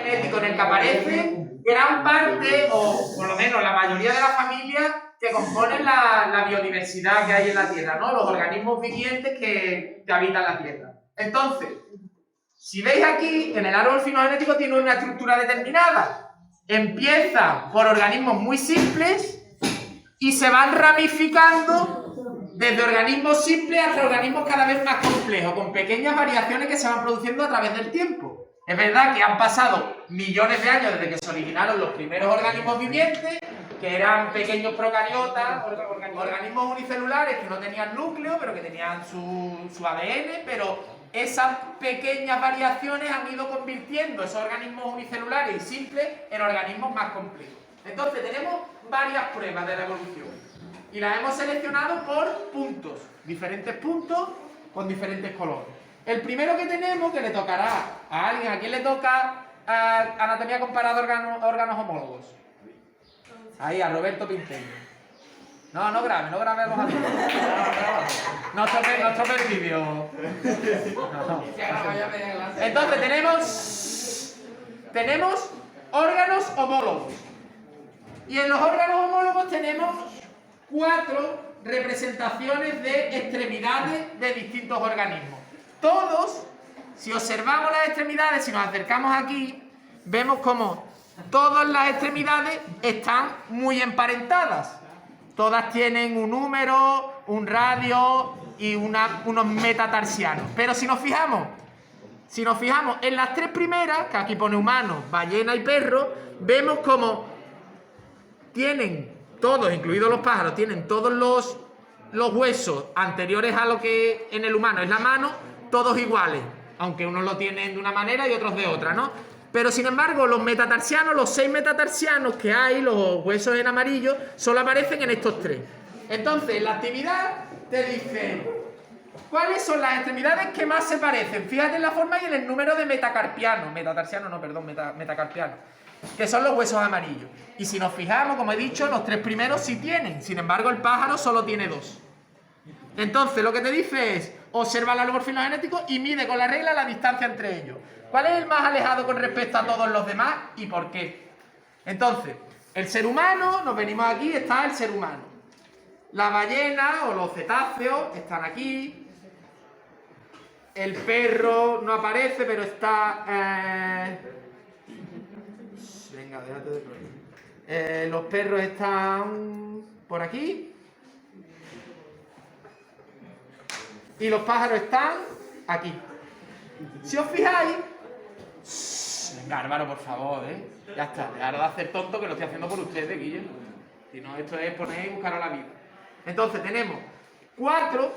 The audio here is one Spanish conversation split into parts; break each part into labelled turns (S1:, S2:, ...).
S1: filogenético en el que aparece gran parte, o por lo menos la mayoría de las familias que componen la biodiversidad que hay en la Tierra, ¿no? Los organismos vivientes que habitan la Tierra. Entonces, si veis aquí, en el árbol filogenético tiene una estructura determinada. Empieza por organismos muy simples y se van ramificando desde organismos simples hasta organismos cada vez más complejos, con pequeñas variaciones que se van produciendo a través del tiempo. Es verdad que han pasado millones de años desde que se originaron los primeros organismos vivientes, que eran pequeños procariotas, organismos unicelulares que no tenían núcleo, pero que tenían su ADN, pero esas pequeñas variaciones han ido convirtiendo esos organismos unicelulares y simples en organismos más complejos. Entonces tenemos varias pruebas de la evolución y las hemos seleccionado por puntos, diferentes puntos con diferentes colores. El primero que tenemos, que le tocará a alguien, ¿a quién le toca anatomía comparada órganos homólogos? Ahí, a Roberto Pinteño. No grabe a los amigos. No tope el vídeo. No. Entonces tenemos órganos homólogos. Y en los órganos homólogos tenemos 4 representaciones de extremidades de distintos organismos. Todos, si observamos las extremidades, si nos acercamos aquí, vemos como todas las extremidades están muy emparentadas. Todas tienen un húmero, un radio y unos metatarsianos. Pero si nos fijamos en las 3 primeras, que aquí pone humano, ballena y perro, vemos como tienen todos, incluidos los pájaros, tienen todos los huesos anteriores a lo que en el humano es la mano, todos iguales, aunque unos lo tienen de una manera y otros de otra, ¿no? Pero sin embargo, los metatarsianos, los 6 metatarsianos que hay, los huesos en amarillo, solo aparecen en estos 3. Entonces, la actividad te dice cuáles son las extremidades que más se parecen. Fíjate en la forma y en el número de metacarpianos, metacarpianos, que son los huesos amarillos. Y si nos fijamos, como he dicho, los 3 primeros sí tienen. Sin embargo, el pájaro solo tiene 2. Entonces, lo que te dice es, observa el árbol filogenético y mide con la regla la distancia entre ellos. ¿Cuál es el más alejado con respecto a todos los demás y por qué? Entonces, el ser humano, nos venimos aquí, está el ser humano. La ballena o los cetáceos están aquí. El perro no aparece, pero está... Venga, déjate de problema. Los perros están por aquí. Y los pájaros están aquí. Si os fijáis... Venga, Álvaro, por favor, Ya está, dejad de hacer tonto, que lo estoy haciendo por ustedes, Guille. Si no, esto es poner y buscar a la vida. Entonces, tenemos 4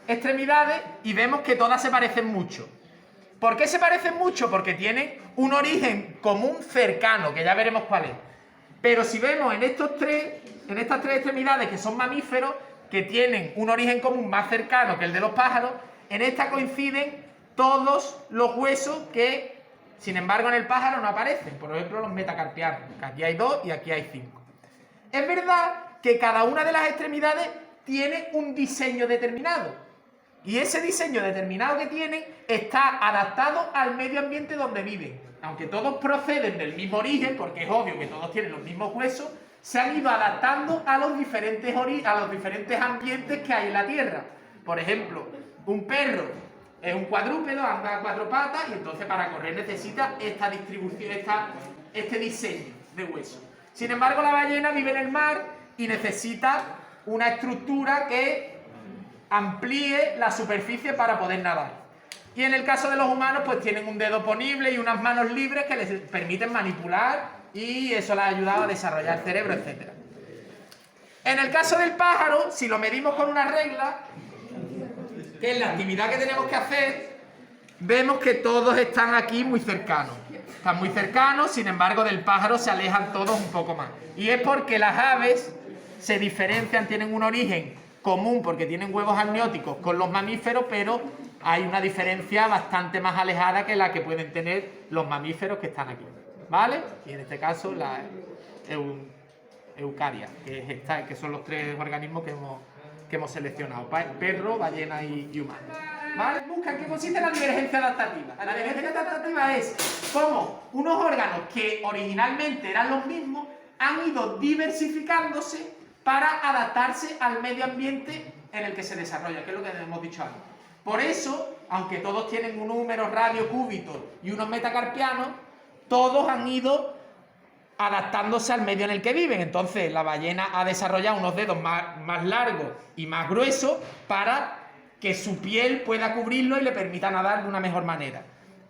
S1: extremidades y vemos que todas se parecen mucho. ¿Por qué se parecen mucho? Porque tienen un origen común cercano, que ya veremos cuál es. Pero si vemos en estas 3 extremidades que son mamíferos, que tienen un origen común más cercano que el de los pájaros, en esta coinciden todos los huesos que, sin embargo, en el pájaro no aparecen. Por ejemplo, los metacarpianos, que aquí hay 2 y aquí hay 5. Es verdad que cada una de las extremidades tiene un diseño determinado. Y ese diseño determinado que tienen está adaptado al medio ambiente donde viven. Aunque todos proceden del mismo origen, porque es obvio que todos tienen los mismos huesos, se han ido adaptando a los diferentes ambientes que hay en la Tierra. Por ejemplo, un perro es un cuadrúpedo, anda a 4 patas y entonces para correr necesita esta distribución, este diseño de huesos. Sin embargo, la ballena vive en el mar y necesita una estructura que amplíe la superficie para poder nadar. Y en el caso de los humanos, pues tienen un dedo ponible y unas manos libres que les permiten manipular y eso les ha ayudado a desarrollar el cerebro, etc. En el caso del pájaro, si lo medimos con una regla, que es la actividad que tenemos que hacer, vemos que todos están aquí muy cercanos. Están muy cercanos, sin embargo, del pájaro se alejan todos un poco más. Y es porque las aves se diferencian, tienen un origen común, porque tienen huevos amnióticos con los mamíferos, pero hay una diferencia bastante más alejada que la que pueden tener los mamíferos que están aquí. ¿Vale? Y en este caso la eucaria, que son los 3 organismos que hemos seleccionado: perro, ballena y humano. ¿Vale? Busca en qué consiste la divergencia adaptativa. La divergencia adaptativa es cómo unos órganos que originalmente eran los mismos han ido diversificándose para adaptarse al medio ambiente en el que se desarrolla, que es lo que hemos dicho antes. Por eso, aunque todos tienen un número radio cúbito y unos metacarpianos, todos han ido adaptándose al medio en el que viven. Entonces la ballena ha desarrollado unos dedos más largos y más gruesos para que su piel pueda cubrirlo y le permita nadar de una mejor manera.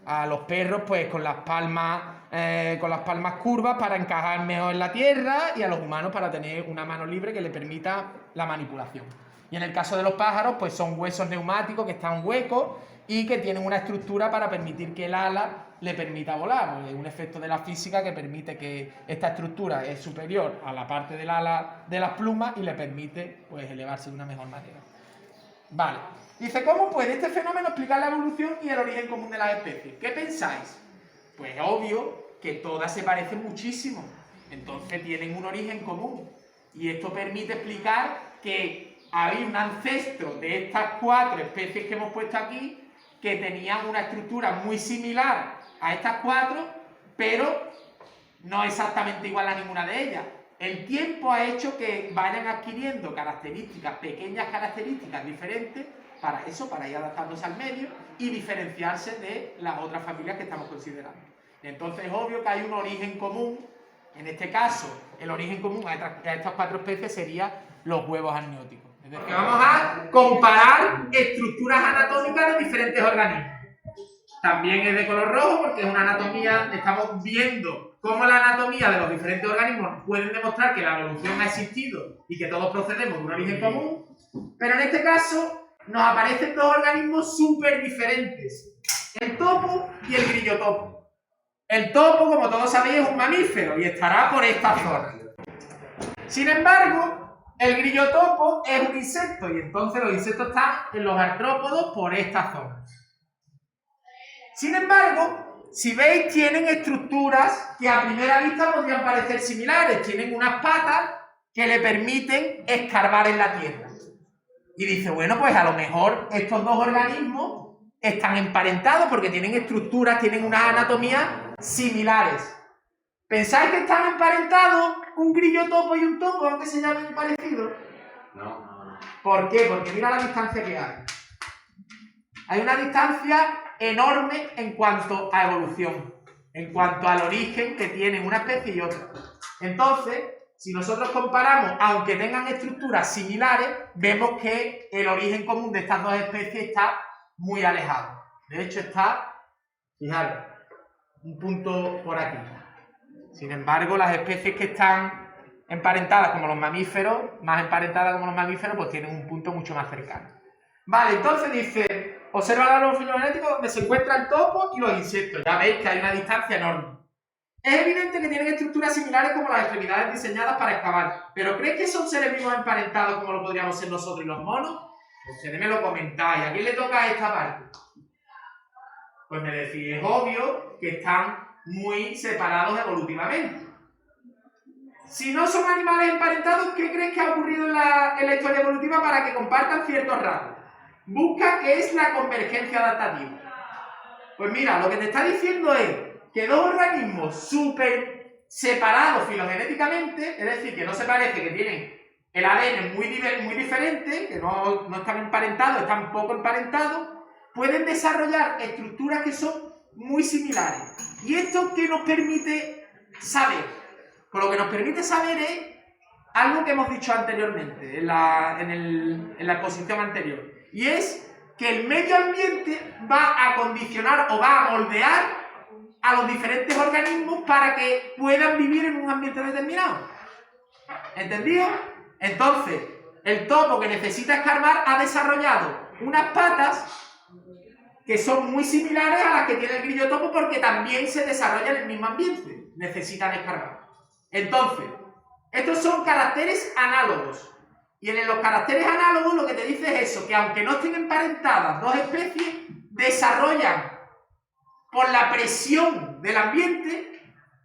S1: A los perros pues con las palmas curvas para encajar mejor en la tierra, y a los humanos para tener una mano libre que le permita la manipulación. Y en el caso de los pájaros pues son huesos neumáticos que están huecos y que tienen una estructura para permitir que el ala le permita volar. Es un efecto de la física que permite que esta estructura es superior a la parte del ala de las plumas y le permite pues elevarse de una mejor manera. Vale. Dice, ¿cómo puede este fenómeno explicar la evolución y el origen común de las especies? ¿Qué pensáis? Pues obvio que todas se parecen muchísimo, entonces tienen un origen común. Y esto permite explicar que hay un ancestro de estas 4 especies que hemos puesto aquí que tenían una estructura muy similar a estas 4, pero no exactamente igual a ninguna de ellas. El tiempo ha hecho que vayan adquiriendo características, pequeñas características diferentes, para eso, para ir adaptándose al medio y diferenciarse de las otras familias que estamos considerando. Entonces es obvio que hay un origen común. En este caso, el origen común a estas 4 especies sería los huevos amnióticos. Es decir, vamos a comparar estructuras anatómicas de diferentes organismos. También es de color rojo porque es una anatomía, estamos viendo cómo la anatomía de los diferentes organismos pueden demostrar que la evolución ha existido y que todos procedemos de un origen común. Pero en este caso nos aparecen 2 organismos súper diferentes: el topo y el grillotopo. El topo, como todos sabéis, es un mamífero y estará por esta zona. Sin embargo, el grillotopo es un insecto y entonces los insectos están en los artrópodos por esta zona. Sin embargo, si veis, tienen estructuras que a primera vista podrían parecer similares. Tienen unas patas que le permiten escarbar en la tierra. Y dice, bueno, pues a lo mejor estos 2 organismos están emparentados porque tienen estructuras, tienen unas anatomías similares. ¿Pensáis que están emparentados un grillotopo y un topo, aunque se llamen parecidos? No. ¿Por qué? Porque mira la distancia que hay. Hay una distancia enorme en cuanto a evolución, en cuanto al origen que tienen una especie y otra. Entonces, si nosotros comparamos, aunque tengan estructuras similares, vemos que el origen común de estas 2 especies está muy alejado. De hecho está, fijaros, un punto por aquí. Sin embargo, las especies que están emparentadas como los mamíferos, más emparentadas como los mamíferos, pues tienen un punto mucho más cercano. Vale, entonces dice, observa el árbol filogenético donde se encuentra el topo y los insectos. Ya veis que hay una distancia enorme. Es evidente que tienen estructuras similares como las extremidades diseñadas para excavar, pero ¿crees que son seres vivos emparentados como lo podríamos ser nosotros y los monos? Ustedes me lo comentáis. ¿A quién le toca esta parte? Pues me decís, es obvio que están muy separados evolutivamente. Si no son animales emparentados, ¿qué crees que ha ocurrido en la historia evolutiva para que compartan ciertos rasgos? Busca qué es la convergencia adaptativa. Pues mira, lo que te está diciendo es que 2 organismos súper separados filogenéticamente, es decir, que no se parece, que tienen el ADN muy diferente, que no están emparentados, están poco emparentados, pueden desarrollar estructuras que son muy similares. ¿Y esto qué nos permite saber? Pues lo que nos permite saber es algo que hemos dicho anteriormente, en la exposición anterior, y es que el medio ambiente va a condicionar o va a moldear a los diferentes organismos para que puedan vivir en un ambiente determinado. ¿Entendido? Entonces, el topo que necesita escarbar ha desarrollado unas patas que son muy similares a las que tiene el grillotopo porque también se desarrollan en el mismo ambiente. Necesitan escarbar. Entonces, estos son caracteres análogos. Y en los caracteres análogos lo que te dice es eso, que aunque no estén emparentadas 2 especies, desarrollan por la presión del ambiente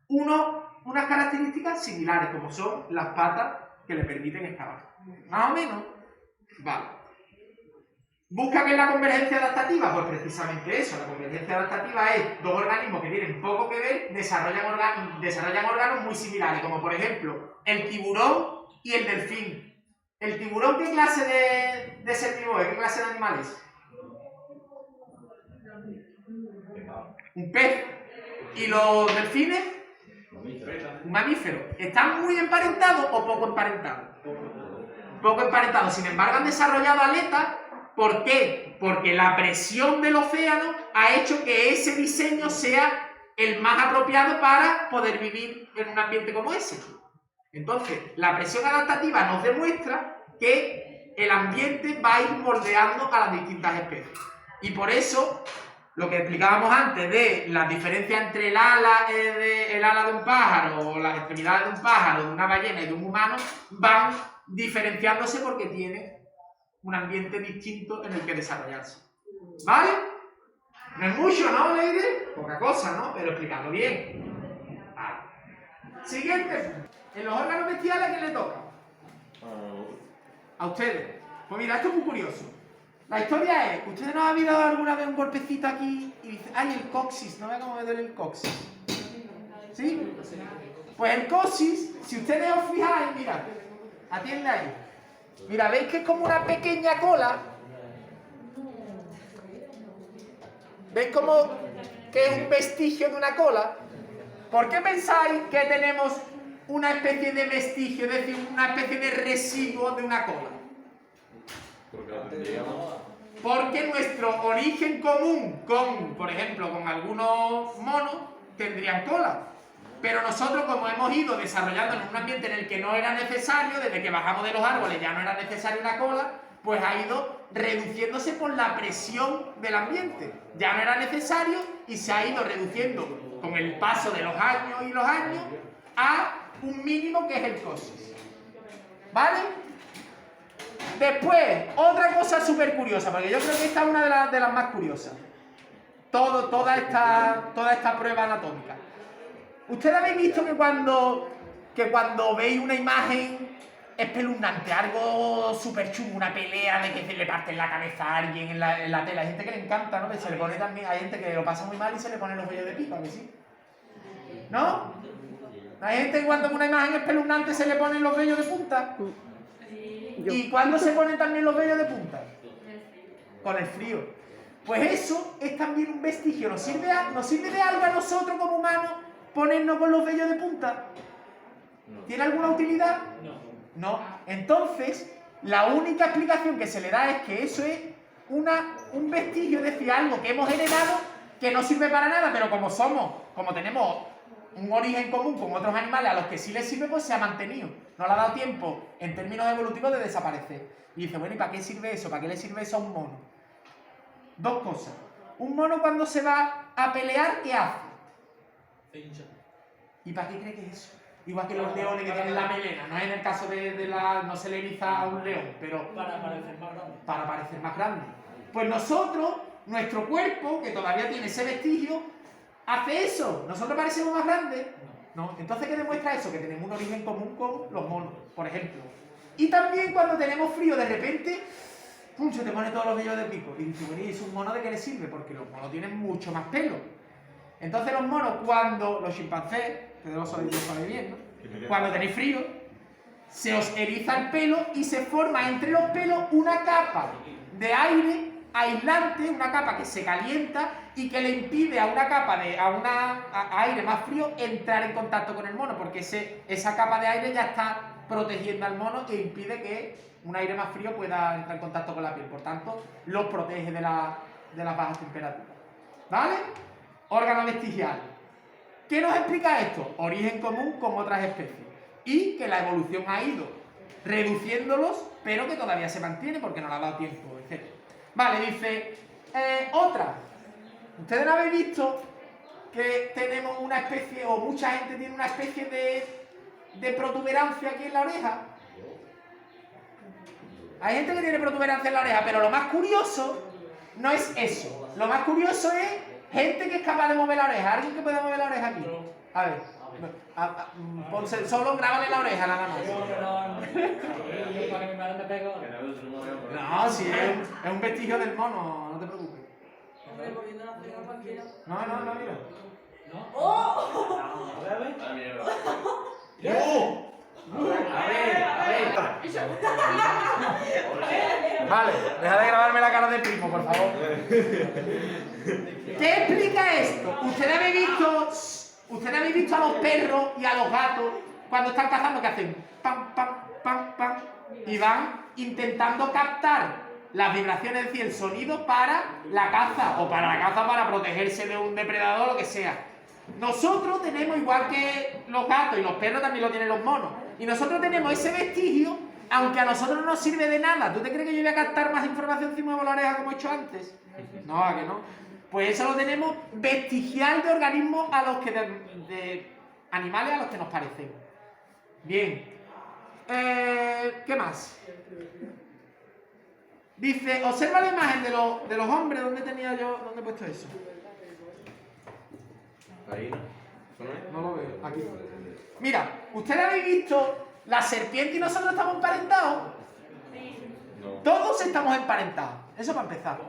S1: unas características similares, como son las patas que le permiten excavar. ¿Más o menos? Vale. ¿Busca qué es la convergencia adaptativa? Pues precisamente eso, la convergencia adaptativa es dos organismos que tienen poco que ver, desarrollan órganos muy similares, como por ejemplo el tiburón y el delfín. ¿El tiburón qué clase de ser vivo es? ¿Qué clase de animal es? Un pez. ¿Y los delfines? Un mamífero. ¿Están muy emparentados o poco emparentados? Poco emparentados. Sin embargo, han desarrollado aletas. ¿Por qué? Porque la presión del océano ha hecho que ese diseño sea el más apropiado para poder vivir en un ambiente como ese. Entonces, la presión adaptativa nos demuestra que el ambiente va a ir moldeando a las distintas especies. Y por eso, lo que explicábamos antes de las diferencias entre el ala de un pájaro o las extremidades de un pájaro, de una ballena y de un humano, van diferenciándose porque tienen un ambiente distinto en el que desarrollarse. ¿Vale? No es mucho, ¿no, Leire? Poca cosa, ¿no? Pero explicado bien. Vale. Siguiente. En los órganos bestiales, ¿a quién le toca? A ustedes. Pues mira, esto es muy curioso. La historia es, ¿ustedes no han habido alguna vez un golpecito aquí y dicen, ay, el coxis, no vea cómo me duele el coxis? ¿Sí? Pues el coxis, si ustedes os fijáis, mirad, atiende ahí. Mira, ¿veis que es como una pequeña cola? ¿Veis como que es un vestigio de una cola? ¿Por qué pensáis que tenemos una especie de vestigio, es decir, una especie de residuo de una cola? Porque nuestro origen común con, por ejemplo, con algunos monos, tendrían cola. Pero nosotros, como hemos ido desarrollando en un ambiente en el que no era necesario, desde que bajamos de los árboles ya no era necesaria una cola, pues ha ido reduciéndose por la presión del ambiente. Ya no era necesario y se ha ido reduciendo con el paso de los años y los años a un mínimo que es el coxis. ¿Vale? Después, otra cosa súper curiosa, porque yo creo que esta es una de las más curiosas. Toda esta prueba anatómica. ¿Ustedes habéis visto que cuando veis una imagen espeluznante, algo súper chungo, una pelea de que se le parten la cabeza a alguien en la tela? Hay gente que le encanta, ¿no? Que se le pone también, hay gente que lo pasa muy mal y se le pone los vellos de pipa, ¿que sí? ¿No? Hay gente que cuando una imagen espeluznante se le ponen los vellos de punta. ¿Y cuándo se ponen también los vellos de punta? Con el frío. Pues eso es también un vestigio. ¿Nos sirve de algo a nosotros como humanos ponernos con los vellos de punta? ¿Tiene alguna utilidad? No. Tences, la única explicación que se le da es que eso es un vestigio, es decir, algo que hemos heredado que no sirve para nada, pero como tenemos un origen común con otros animales a los que sí les sirve, pues se ha mantenido. No le ha dado tiempo, en términos evolutivos, de desaparecer. Y dice, bueno, ¿y para qué sirve eso? ¿Para qué le sirve eso a un mono? Dos cosas. Un mono cuando se va a pelear, ¿qué hace? ¿Y para qué cree que es eso? Igual que los leones que tienen la melena. No es en el caso no se le eriza a un león, pero
S2: para parecer más grande.
S1: Para parecer más grande. Pues nosotros, nuestro cuerpo, que todavía tiene ese vestigio, hace eso. ¿Nosotros parecemos más grandes? No. Entonces, ¿qué demuestra eso? Que tenemos un origen común con los monos, por ejemplo. Y también cuando tenemos frío, de repente, ¡pum!, se te pone todos los vellos de pico. Y dices, bueno, ¿y es un mono de qué le sirve? Porque los monos tienen mucho más pelo. Entonces los monos, los chimpancés, que lo sabéis bien, ¿no? Cuando tenéis frío, se os eriza el pelo y se forma entre los pelos una capa de aire aislante, una capa que se calienta y que le impide a una capa a aire más frío entrar en contacto con el mono, porque esa capa de aire ya está protegiendo al mono e impide que un aire más frío pueda entrar en contacto con la piel. Por tanto, los protege de las bajas temperaturas. ¿Vale? Órgano vestigial. ¿Qué nos explica esto? Origen común con otras especies. Y que la evolución ha ido reduciéndolos, pero que todavía se mantiene porque no le ha dado tiempo, etc. Vale, dice, otra. ¿Ustedes no habéis visto que tenemos una especie, o mucha gente tiene una especie de protuberancia aquí en la oreja? Hay gente que tiene protuberancia en la oreja, pero lo más curioso no es eso. Lo más curioso es gente que es capaz de mover la oreja. ¿Alguien que pueda mover la oreja aquí? A ver. Solo grábale la oreja nada más. No, si es un vestigio del mono, no te preocupes. No, mira.
S2: ¡Oh!
S1: A ver. Vale, deja de grabarme la cara de primo, por favor. ¿Qué explica esto? ¿Ustedes habéis visto a los perros y a los gatos cuando están cazando que hacen pam, pam, pam, pam? Y van intentando captar las vibraciones, es decir, el sonido para la caza o para protegerse de un depredador o lo que sea. Nosotros tenemos, igual que los gatos y los perros también lo tienen los monos, y nosotros tenemos ese vestigio, aunque a nosotros no nos sirve de nada. ¿Tú te crees que yo voy a captar más información si muevo la oreja como he hecho antes? No, ¿a que no? Pues eso lo tenemos vestigial de organismos a los que de animales a los que nos parecen. Bien. ¿Qué más? Dice, observa la imagen de los hombres. ¿Dónde he puesto eso?
S3: Ahí,
S1: No lo veo, aquí. Mira, ¿ustedes habéis visto la serpiente y nosotros estamos emparentados?
S3: No.
S1: Todos estamos emparentados. Eso para empezar.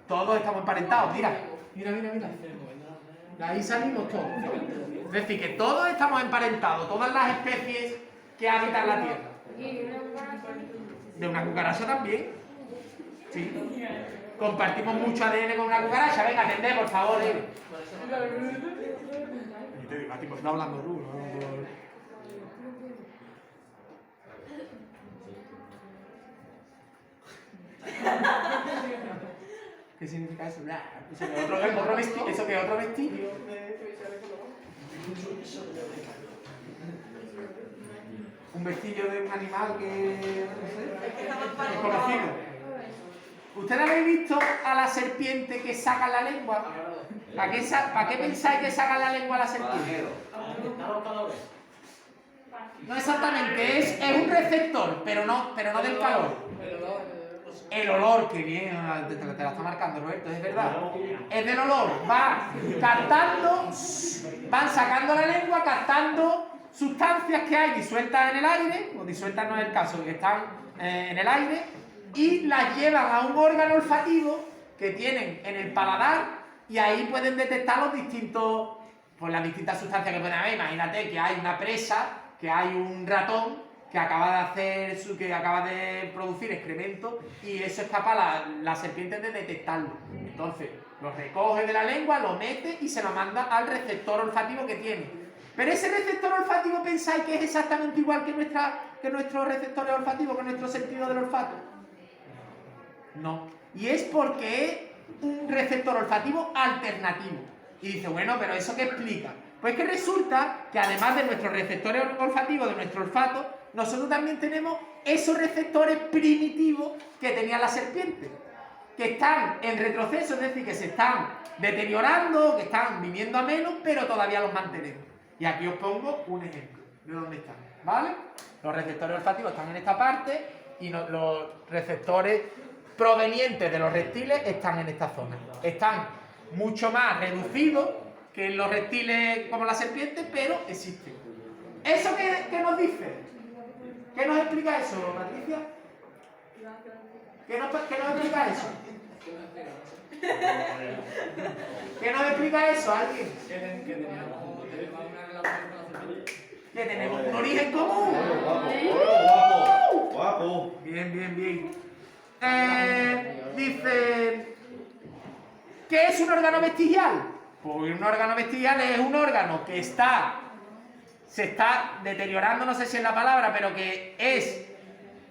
S1: Todos estamos emparentados. Mira. De ahí salimos todos. Es decir, que todos estamos emparentados. Todas las especies que habitan la Tierra. De una cucaracha también. Sí. Compartimos mucho ADN con una cucaracha. Venga, atendé, por favor. Y te digo, tipo, está hablando tú, ¿no? ¿Qué significa eso? ¿Eso que otro vestigio? Un vestigio de un animal que no sé, es conocido. ¿Ustedes habéis visto a la serpiente que saca la lengua? ¿Para qué pensáis que saca la lengua a la serpiente? No exactamente, es un receptor, pero no del calor. El olor, que bien, te la está marcando, Roberto, es verdad. Es del olor, va captando, van sacando la lengua, captando sustancias que hay disueltas en el aire, o disueltas no es el caso, que están en el aire, y las llevan a un órgano olfativo que tienen en el paladar, y ahí pueden detectar los distintos, pues las distintas sustancias que pueden haber. Imagínate que hay una presa, que hay un ratón que acaba de producir excremento, y eso es capaz la serpiente de detectarlo. Entonces lo recoge de la lengua, lo mete y se lo manda al receptor olfativo que tiene. Pero ese receptor olfativo, ¿pensáis que es exactamente igual que nuestros receptores olfativos, que nuestro sentido del olfato? No. Y es porque es un receptor olfativo alternativo. Y dice, bueno, pero ¿eso qué explica? Pues que resulta que además de nuestros receptores olfativos, de nuestro olfato, nosotros también tenemos esos receptores primitivos que tenía la serpiente, que están en retroceso, es decir, que se están deteriorando, que están viniendo a menos, pero todavía los mantenemos. Y aquí os pongo un ejemplo de dónde están, ¿vale? Los receptores olfativos están en esta parte y los receptores provenientes de los reptiles están en esta zona. Están mucho más reducidos que en los reptiles como la serpiente, pero existen. ¿Eso qué nos dice? ¿Qué nos explica eso, Patricia? ¿Qué nos explica eso? ¿Qué nos explica eso, alguien? Que tenemos un origen común.
S3: Guapo.
S1: Bien. Dice, ¿qué es un órgano vestigial? Pues un órgano vestigial es un órgano que se está deteriorando, no sé si es la palabra, pero que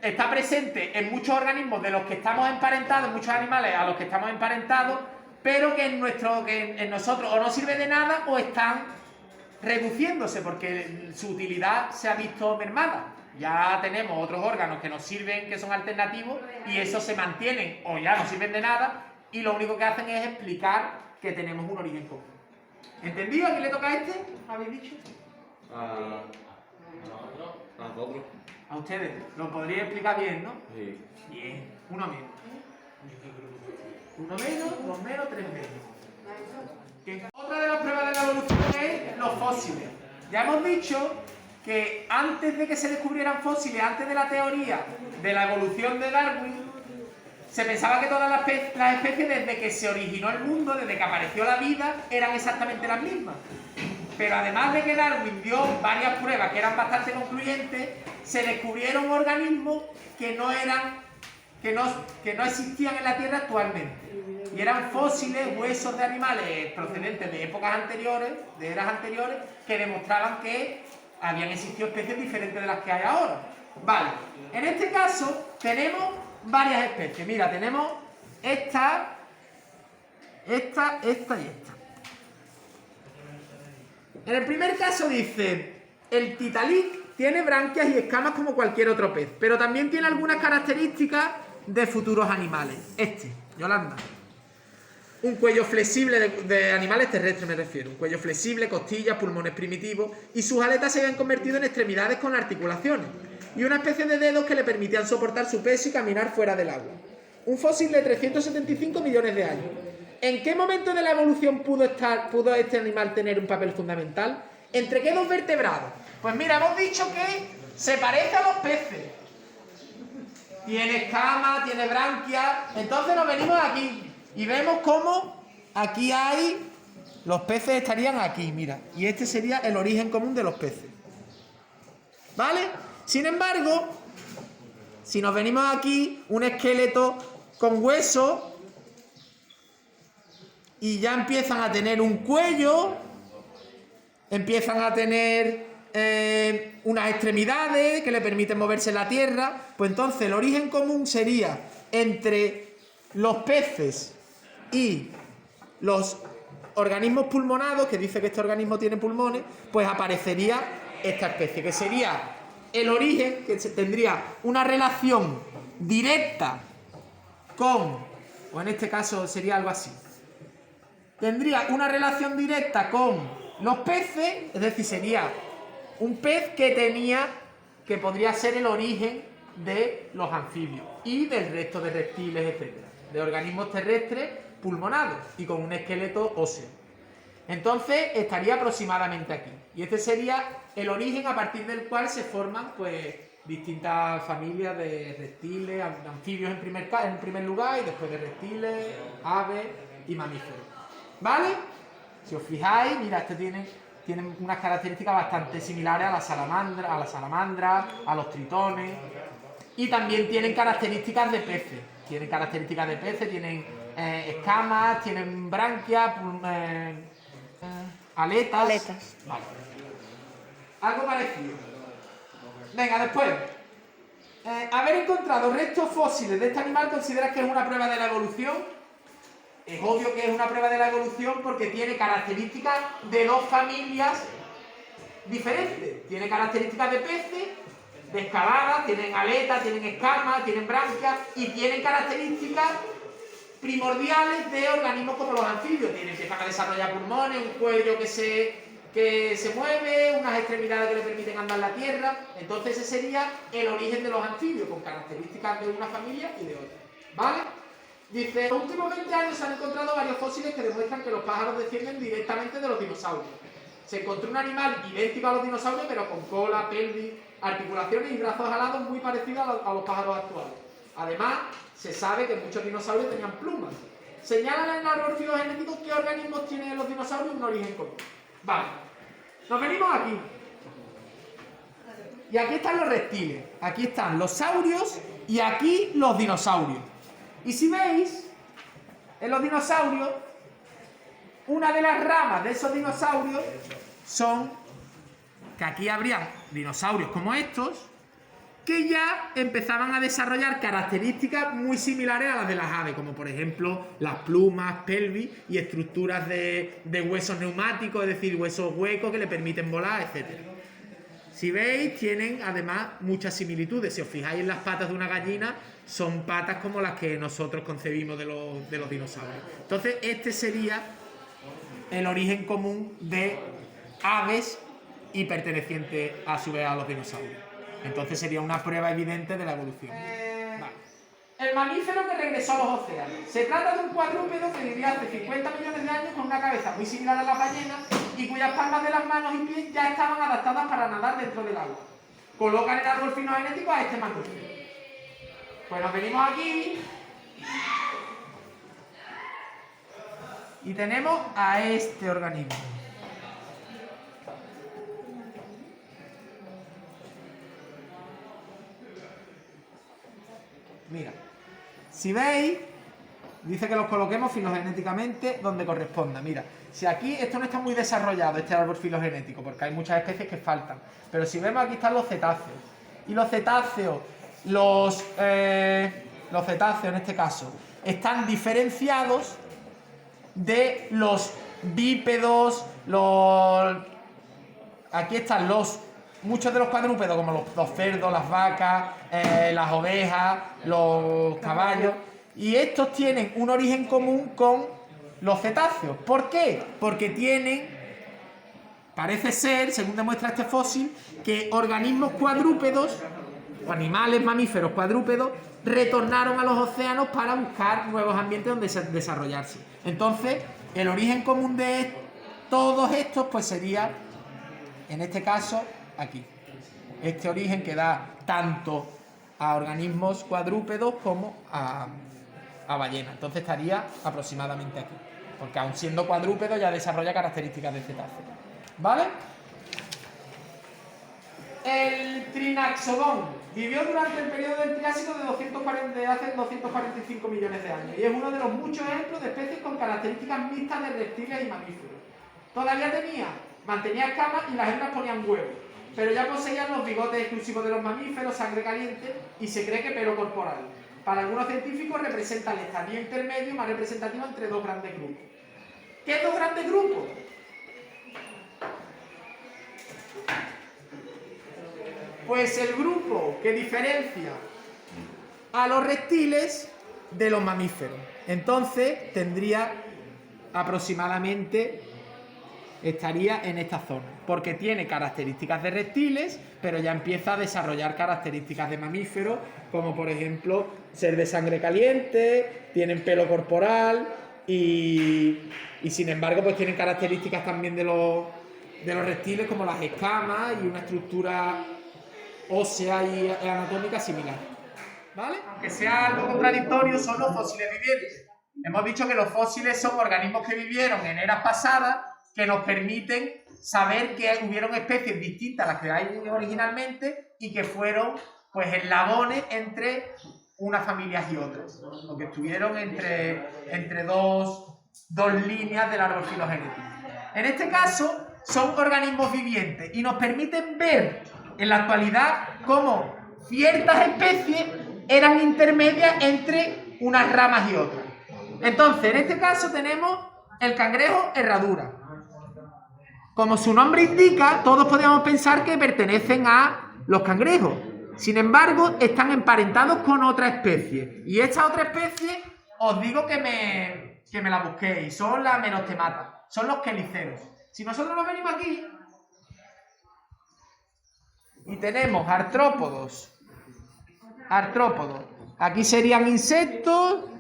S1: está presente en muchos organismos de los que estamos emparentados, en muchos animales a los que estamos emparentados, pero que en nosotros o no sirve de nada o están reduciéndose porque su utilidad se ha visto mermada. Ya tenemos otros órganos que nos sirven, que son alternativos, y esos se mantienen o ya no sirven de nada, y lo único que hacen es explicar que tenemos un origen común. ¿Entendido? ¿A quién le toca a este? ¿Habéis dicho?
S3: A nosotros.
S1: A ustedes. Lo podría explicar bien, ¿no?
S3: Sí.
S1: Bien. Uno menos. Uno menos, dos menos, tres menos. Otra de las pruebas de la evolución es los fósiles. Ya hemos dicho que antes de que se descubrieran fósiles, antes de la teoría de la evolución de Darwin, se pensaba que todas las especies, desde que se originó el mundo, desde que apareció la vida, eran exactamente las mismas. Pero además de que Darwin dio varias pruebas que eran bastante concluyentes, se descubrieron organismos que no existían en la Tierra actualmente. Y eran fósiles, huesos de animales procedentes de épocas anteriores, de eras anteriores, que demostraban que habían existido especies diferentes de las que hay ahora. Vale, en este caso tenemos varias especies. Mira, tenemos esta y esta. En el primer caso dice, el titalic tiene branquias y escamas como cualquier otro pez, pero también tiene algunas características de futuros animales. Yolanda. Un cuello flexible de animales terrestres, me refiero. Un cuello flexible, costillas, pulmones primitivos, y sus aletas se habían convertido en extremidades con articulaciones, y una especie de dedos que le permitían soportar su peso y caminar fuera del agua. Un fósil de 375 millones de años. ¿En qué momento de la evolución pudo este animal tener un papel fundamental? ¿Entre qué dos vertebrados? Pues mira, hemos dicho que se parece a los peces. Tiene escamas, tiene branquias. Entonces nos venimos aquí y vemos cómo aquí hay... Los peces estarían aquí, mira. Y este sería el origen común de los peces. ¿Vale? Sin embargo, si nos venimos aquí, un esqueleto con hueso... y ya empiezan a tener un cuello, empiezan a tener unas extremidades que le permiten moverse en la tierra, pues entonces el origen común sería entre los peces y los organismos pulmonados, que dice que este organismo tiene pulmones, pues aparecería esta especie, que sería el origen, que tendría una relación directa con, o en este caso sería algo así, tendría una relación directa con los peces, es decir, sería un pez que podría ser el origen de los anfibios y del resto de reptiles, etcétera, de organismos terrestres pulmonados y con un esqueleto óseo. Entonces estaría aproximadamente aquí. Y este sería el origen a partir del cual se forman, pues, distintas familias de reptiles, anfibios en primer lugar, y después de reptiles, aves y mamíferos. ¿Vale? Si os fijáis, mira, este tiene unas características bastante similares a la salamandra, a los tritones, y también tienen características de peces. Tienen escamas, tienen branquias, aletas. Vale. Algo parecido. Venga, después. Haber encontrado restos fósiles de este animal, ¿consideras que es una prueba de la evolución? Es obvio que es una prueba de la evolución porque tiene características de dos familias diferentes. Tiene características de peces, de escaladas, tienen aletas, tienen escamas, tienen branquias y tienen características primordiales de organismos como los anfibios. Empiezan a desarrollar pulmones, un cuello que se mueve, unas extremidades que le permiten andar en la tierra. Entonces ese sería el origen de los anfibios, con características de una familia y de otra. ¿Vale? Dice, en los últimos 20 años se han encontrado varios fósiles que demuestran que los pájaros descienden directamente de los dinosaurios. Se encontró un animal idéntico a los dinosaurios, pero con cola, pelvis, articulaciones y brazos alados muy parecidos a los pájaros actuales. Además, se sabe que muchos dinosaurios tenían plumas. Señalan en el árbol filogenético qué organismos tienen los dinosaurios un origen común. Vale, nos venimos aquí. Y aquí están los reptiles, aquí están los saurios y aquí los dinosaurios. Y si veis, en los dinosaurios, una de las ramas de esos dinosaurios son que aquí habría dinosaurios como estos, que ya empezaban a desarrollar características muy similares a las de las aves, como por ejemplo las plumas, pelvis y estructuras de huesos neumáticos, es decir, huesos huecos que le permiten volar, etc. Si veis, tienen además muchas similitudes. Si os fijáis en las patas de una gallina, son patas como las que nosotros concebimos de los dinosaurios. Entonces, este sería el origen común de aves y perteneciente a su vez a los dinosaurios. Entonces sería una prueba evidente de la evolución. Vale. El el mamífero que regresó a los océanos. Se trata de un cuadrúpedo que vivió hace 50 millones de años con una cabeza muy similar a la ballena y cuyas palmas de las manos y pies ya estaban adaptadas para nadar dentro del agua. Colocan en el árbol filogenético a este mamífero. Pues nos venimos aquí y tenemos a este organismo. Mira, si veis, dice que los coloquemos filogenéticamente donde corresponda. Mira, si aquí esto no está muy desarrollado, este árbol filogenético, porque hay muchas especies que faltan. Pero si vemos, aquí están los cetáceos. Y los cetáceos, los cetáceos en este caso, están diferenciados de los bípedos, aquí están muchos de los cuadrúpedos, como los cerdos, las vacas, las ovejas, los caballos, y estos tienen un origen común con los cetáceos. ¿Por qué? Porque tienen, parece ser, según demuestra este fósil, que organismos cuadrúpedos, o animales mamíferos cuadrúpedos, retornaron a los océanos para buscar nuevos ambientes donde desarrollarse. Entonces, el origen común de todos estos, pues sería, en este caso, aquí. Este origen que da tanto a organismos cuadrúpedos como a ballenas. Entonces estaría aproximadamente aquí. Porque aun siendo cuadrúpedo ya desarrolla características de cetáceo. ¿Vale? El Trinaxodon vivió durante el periodo del Triásico de hace 245 millones de años y es uno de los muchos ejemplos de especies con características mixtas de reptiles y mamíferos. Todavía mantenía escamas y las hembras ponían huevos, pero ya poseían los bigotes exclusivos de los mamíferos, sangre caliente y se cree que pelo corporal. Para algunos científicos representa el estadio intermedio más representativo entre dos grandes grupos. ¿Qué dos grandes grupos? Pues el grupo que diferencia a los reptiles de los mamíferos. Entonces tendría aproximadamente, estaría en esta zona, porque tiene características de reptiles, pero ya empieza a desarrollar características de mamíferos, como por ejemplo ser de sangre caliente, tienen pelo corporal y sin embargo pues tienen características también de los reptiles, como las escamas y una estructura ósea y anatómica similar. ¿Vale? Aunque sea algo contradictorio, son los fósiles vivientes. Hemos dicho que los fósiles son organismos que vivieron en eras pasadas que nos permiten saber que hubieron especies distintas a las que hay originalmente y que fueron pues eslabones entre unas familias y otras, o que estuvieron entre dos líneas del árbol filogenético. En este caso son organismos vivientes y nos permiten ver en la actualidad cómo ciertas especies eran intermedias entre unas ramas y otras. Entonces, en este caso tenemos el cangrejo herradura. Como su nombre indica, todos podríamos pensar que pertenecen a los cangrejos. Sin embargo, están emparentados con otra especie. Y esta otra especie, os digo que me la busquéis. Son las Merostemata. Son los queliceros. Si nosotros nos venimos aquí y tenemos artrópodos. Aquí serían insectos,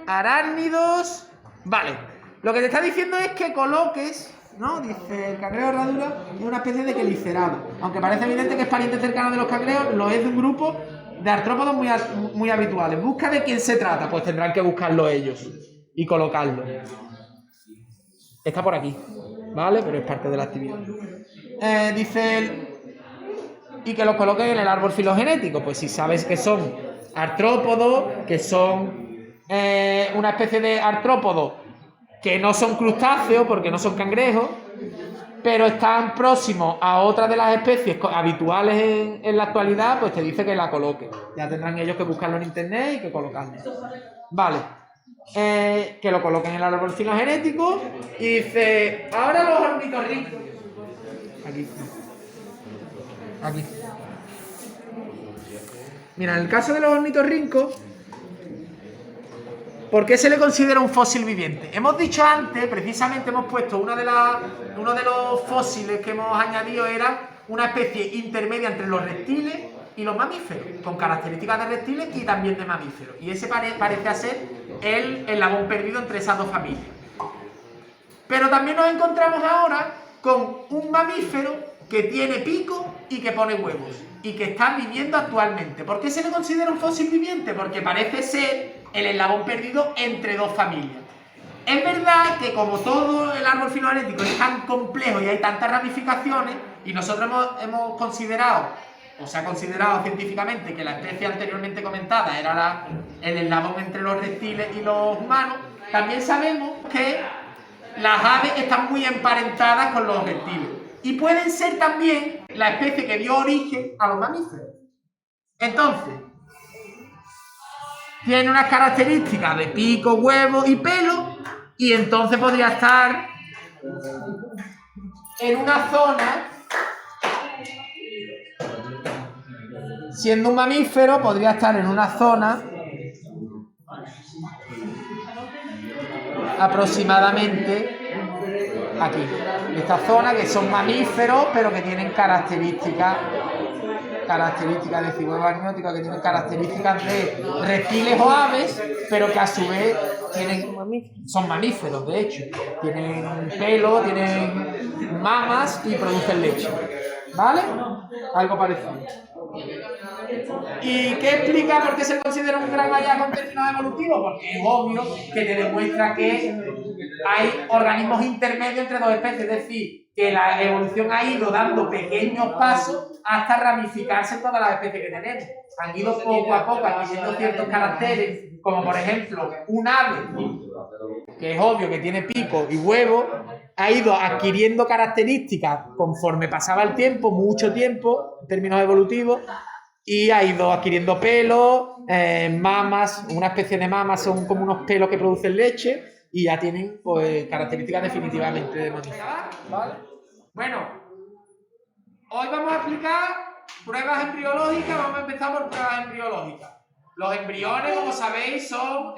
S1: arácnidos. Vale. Lo que te está diciendo es que coloques, ¿no? Dice el cangrejo herradura es una especie de quelicerado. Aunque parece evidente que es pariente cercano de los cangrejos, lo es de un grupo de artrópodos muy habituales. Busca de quién se trata, pues tendrán que buscarlo ellos y colocarlo. Está por aquí, ¿vale? Pero es parte de la actividad. Y que los coloquen en el árbol filogenético. Pues si sabes que son artrópodos, que son una especie de artrópodos que no son crustáceos porque no son cangrejos, pero están próximos a otra de las especies habituales en la actualidad, pues te dice que la coloque. Ya tendrán ellos que buscarlo en internet y que colocarlo. Vale. Que lo coloquen en el árbol filogenético. Y dice, ahora los ornitorrincos. Aquí. Mira, en el caso de los ornitorrincos, ¿por qué se le considera un fósil viviente? Hemos dicho antes, precisamente hemos puesto uno de los fósiles que hemos añadido era una especie intermedia entre los reptiles y los mamíferos, con características de reptiles y también de mamíferos. Y ese parece ser el eslabón perdido entre esas dos familias. Pero también nos encontramos ahora con un mamífero que tiene pico y que pone huevos y que está viviendo actualmente. ¿Por qué se le considera un fósil viviente? Porque parece ser el eslabón perdido entre dos familias. Es verdad que como todo el árbol filogenético es tan complejo y hay tantas ramificaciones, y nosotros hemos considerado, o se ha considerado científicamente, que la especie anteriormente comentada era el eslabón entre los reptiles y los humanos, también sabemos que las aves están muy emparentadas con los reptiles y pueden ser también la especie que dio origen a los mamíferos. Entonces, tiene unas características de pico, huevo y pelo, y entonces podría estar en una zona, siendo un mamífero, podría estar en una zona aproximadamente aquí, esta zona, que son mamíferos pero que tienen características de figura amniótica, que tienen características de reptiles o aves, pero que a su vez son mamíferos, de hecho, tienen pelo, tienen mamas y producen leche, ¿vale? Algo parecido. ¿Y qué explica por qué se considera un gran hallazgo en términos evolutivos? Porque es obvio que te demuestra que hay organismos intermedios entre dos especies, es decir, que la evolución ha ido dando pequeños pasos hasta ramificarse en todas las especies que tenemos. Han ido poco a poco adquiriendo ciertos caracteres, como por ejemplo un ave, que es obvio que tiene pico y huevo, ha ido adquiriendo características conforme pasaba el tiempo, mucho tiempo, en términos evolutivos, y ha ido adquiriendo pelo, mamas, una especie de mamas son como unos pelos que producen leche y ya tienen pues características definitivamente de mamíferos. ¿Vale? Bueno, hoy vamos a explicar pruebas embriológicas, vamos a empezar por pruebas embriológicas. Los embriones, como sabéis, son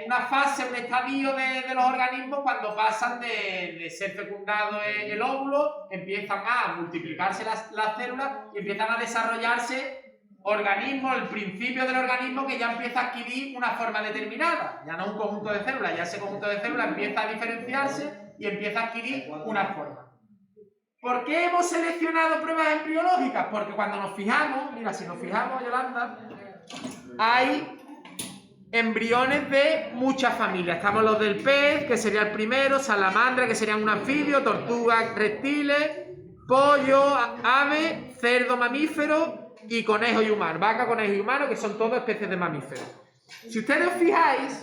S1: una fase, un estadio de los organismos cuando pasan de ser fecundado el óvulo, empiezan a multiplicarse las células y empiezan a desarrollarse organismos, el principio del organismo que ya empieza a adquirir una forma determinada, ya no un conjunto de células, ya ese conjunto de células empieza a diferenciarse y empieza a adquirir una forma. ¿Por qué hemos seleccionado pruebas embriológicas? Porque cuando nos fijamos, mira, si nos fijamos, Yolanda, hay embriones de muchas familias. Estamos los del pez, que sería el primero, salamandra, que serían un anfibio, tortugas, reptiles, pollo, ave, cerdo, mamífero y conejo y humano. Vaca, conejo y humano, que son todas especies de mamíferos. Si ustedes os fijáis,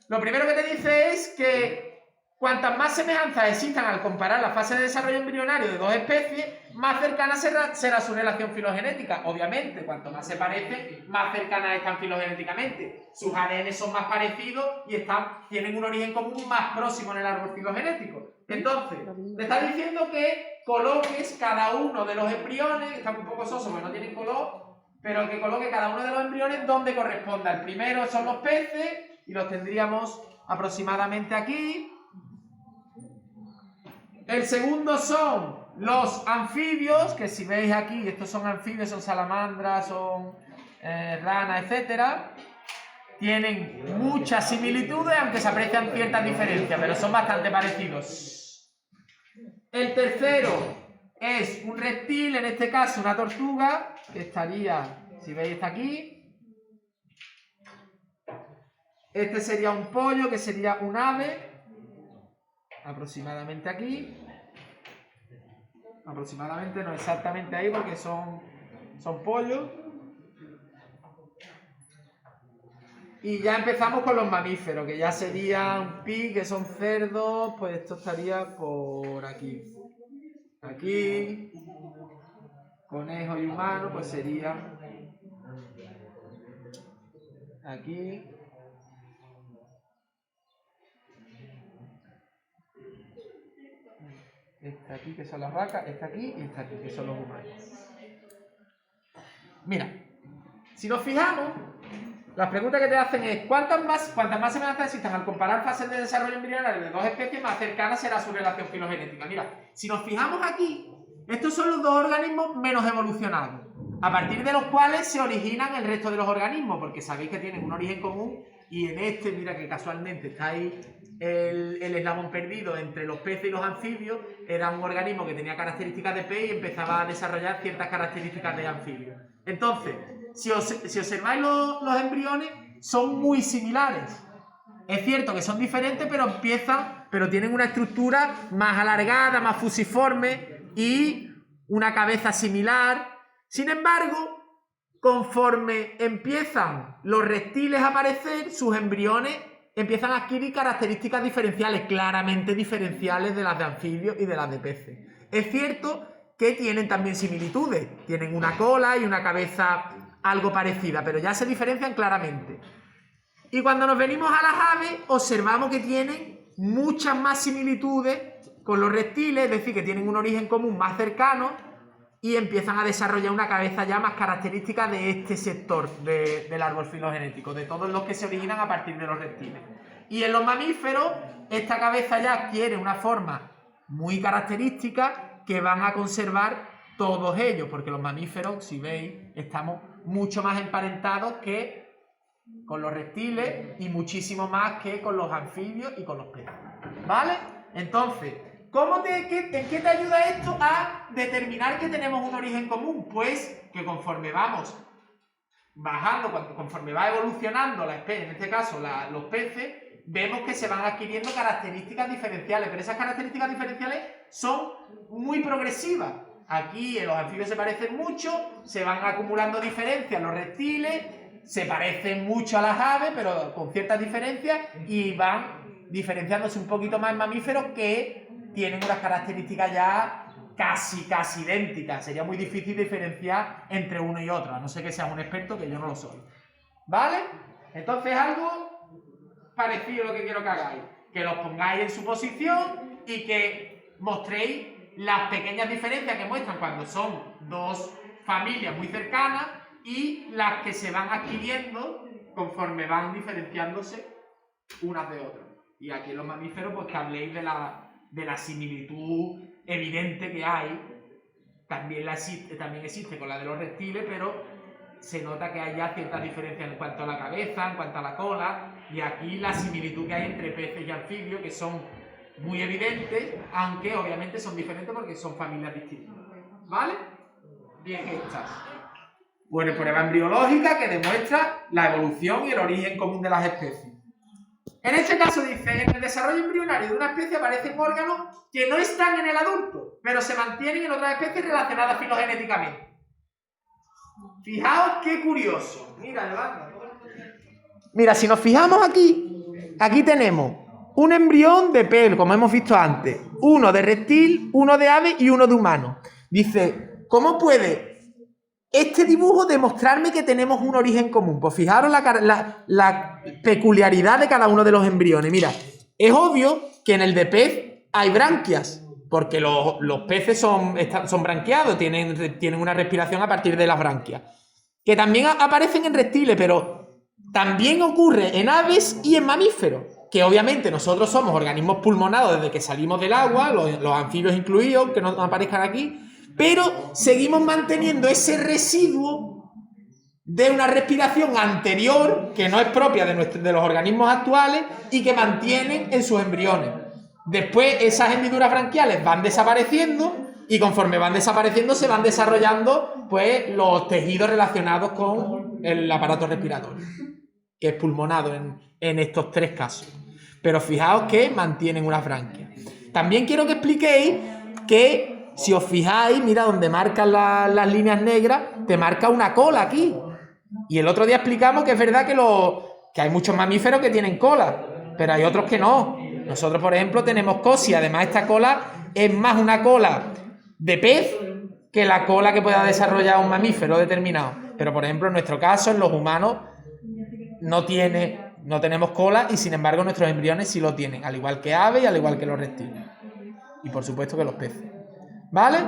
S1: lo primero que te dice es que cuantas más semejanzas existan al comparar la fase de desarrollo embrionario de dos especies, más cercana será su relación filogenética. Obviamente, cuanto más se parecen, más cercanas están filogenéticamente. Sus ADN son más parecidos y tienen un origen común más próximo en el árbol filogenético. Entonces, te está diciendo que coloques cada uno de los embriones, que están un poco sosos porque no tienen color, pero que coloque cada uno de los embriones donde corresponda. El primero son los peces y los tendríamos aproximadamente aquí. El segundo son los anfibios, que si veis aquí, estos son anfibios, son salamandras, son ranas, etc. Tienen muchas similitudes, aunque se aprecian ciertas diferencias, pero son bastante parecidos. El tercero es un reptil, en este caso una tortuga, que estaría, si veis, está aquí. Este sería un pollo, que sería un ave, aproximadamente aquí. Aproximadamente, no exactamente ahí porque son pollos. Y ya empezamos con los mamíferos, que ya serían pi, que son cerdos, pues esto estaría por aquí. Aquí. Conejo y humano, pues sería aquí. Esta aquí, que son las vacas, esta aquí y esta aquí, que son los humanos. Mira, si nos fijamos, las preguntas que te hacen es cuantas más semejanzas existan al comparar fases de desarrollo embrionario de dos especies, más cercana será su relación filogenética. Mira, si nos fijamos aquí, estos son los dos organismos menos evolucionados. a partir de los cuales se originan el resto de los organismos, porque sabéis que tienen un origen común y en este, mira que casualmente está ahí el eslabón perdido entre los peces y los anfibios, era un organismo que tenía características de pez y empezaba a desarrollar ciertas características de anfibio. Entonces, si observáis los embriones, son muy similares. Es cierto que son diferentes, pero tienen una estructura más alargada, más fusiforme y una cabeza similar. Sin embargo, conforme empiezan los reptiles a aparecer, sus embriones empiezan a adquirir características diferenciales, claramente diferenciales de las de anfibios y de las de peces. Es cierto que tienen también similitudes, tienen una cola y una cabeza algo parecida, pero ya se diferencian claramente. Y cuando nos venimos a las aves, observamos que tienen muchas más similitudes con los reptiles, es decir, que tienen un origen común más cercano y empiezan a desarrollar una cabeza ya más característica de este sector del árbol filogenético, de todos los que se originan a partir de los reptiles. Y en los mamíferos, esta cabeza ya adquiere una forma muy característica que van a conservar todos ellos, porque los mamíferos, si veis, estamos mucho más emparentados que con los reptiles y muchísimo más que con los anfibios y con los peces. ¿Vale? Entonces, ¿en qué te ayuda esto a determinar que tenemos un origen común? Pues que conforme vamos bajando, conforme va evolucionando la especie, en este caso los peces, vemos que se van adquiriendo características diferenciales, pero esas características diferenciales son muy progresivas. Aquí en los anfibios se parecen mucho, se van acumulando diferencias, los reptiles se parecen mucho a las aves, pero con ciertas diferencias, y van diferenciándose un poquito más en mamíferos que tienen unas características ya casi idénticas. Sería muy difícil diferenciar entre uno y otro, a no ser que seas un experto, que yo no lo soy. ¿Vale? Entonces algo parecido a lo que quiero que hagáis, que los pongáis en su posición y que mostréis las pequeñas diferencias que muestran cuando son dos familias muy cercanas y las que se van adquiriendo conforme van diferenciándose unas de otras. Y aquí en los mamíferos, pues que habléis de la similitud evidente que hay. También existe con la de los reptiles, pero se nota que hay ya ciertas diferencias en cuanto a la cabeza, en cuanto a la cola, y aquí la similitud que hay entre peces y anfibios, que son muy evidentes, aunque obviamente son diferentes porque son familias distintas. ¿Vale? Bien hechas. Bueno, prueba embriológica que demuestra la evolución y el origen común de las especies. En este caso dice, en el desarrollo embrionario de una especie aparecen órganos que no están en el adulto, pero se mantienen en otras especies relacionadas filogenéticamente. Fijaos qué curioso. Mira, si nos fijamos aquí tenemos un embrión de pez, como hemos visto antes, uno de reptil, uno de ave y uno de humano. Dice, ¿cómo puede este dibujo demostrarme que tenemos un origen común? Pues fijaros la peculiaridad de cada uno de los embriones. Mira, es obvio que en el de pez hay branquias, porque los peces son branquiados, tienen una respiración a partir de las branquias. Que también aparecen en reptiles, pero también ocurre en aves y en mamíferos. Que obviamente nosotros somos organismos pulmonados desde que salimos del agua, los anfibios incluidos, que no aparezcan aquí, pero seguimos manteniendo ese residuo de una respiración anterior que no es propia de los organismos actuales y que mantienen en sus embriones. Después esas hendiduras branquiales van desapareciendo y conforme van desapareciendo se van desarrollando pues los tejidos relacionados con el aparato respiratorio, que es pulmonado en estos tres casos. Pero fijaos que mantienen unas branquias. También quiero que expliquéis que si os fijáis, mira donde marcan las líneas negras, te marca una cola aquí. Y el otro día explicamos que es verdad que hay muchos mamíferos que tienen cola, pero hay otros que no. Nosotros, por ejemplo, tenemos cosia. Además, esta cola es más una cola de pez que la cola que pueda desarrollar un mamífero determinado. Pero, por ejemplo, en nuestro caso, en los humanos, no tenemos cola y, sin embargo, nuestros embriones sí lo tienen, al igual que aves y al igual que los reptiles. Y, por supuesto, que los peces. ¿Vale?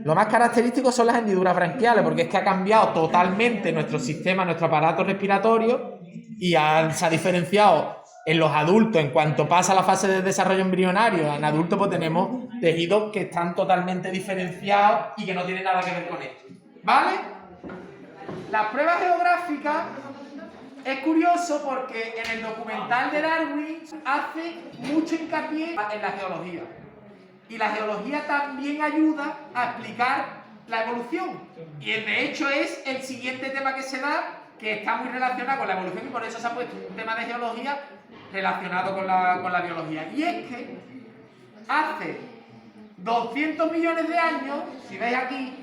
S1: Lo más característico son las hendiduras branquiales, porque es que ha cambiado totalmente nuestro sistema, nuestro aparato respiratorio, y se ha diferenciado en los adultos. En cuanto pasa la fase de desarrollo embrionario, en adultos pues tenemos tejidos que están totalmente diferenciados y que no tienen nada que ver con esto. ¿Vale? Las pruebas geográficas es curioso porque en el documental de Darwin hace mucho hincapié en la geología. Y la geología también ayuda a explicar la evolución. Y de hecho es el siguiente tema que se da, que está muy relacionado con la evolución y por eso se ha puesto un tema de geología relacionado con la biología. Y es que hace 200 millones de años, si veis aquí,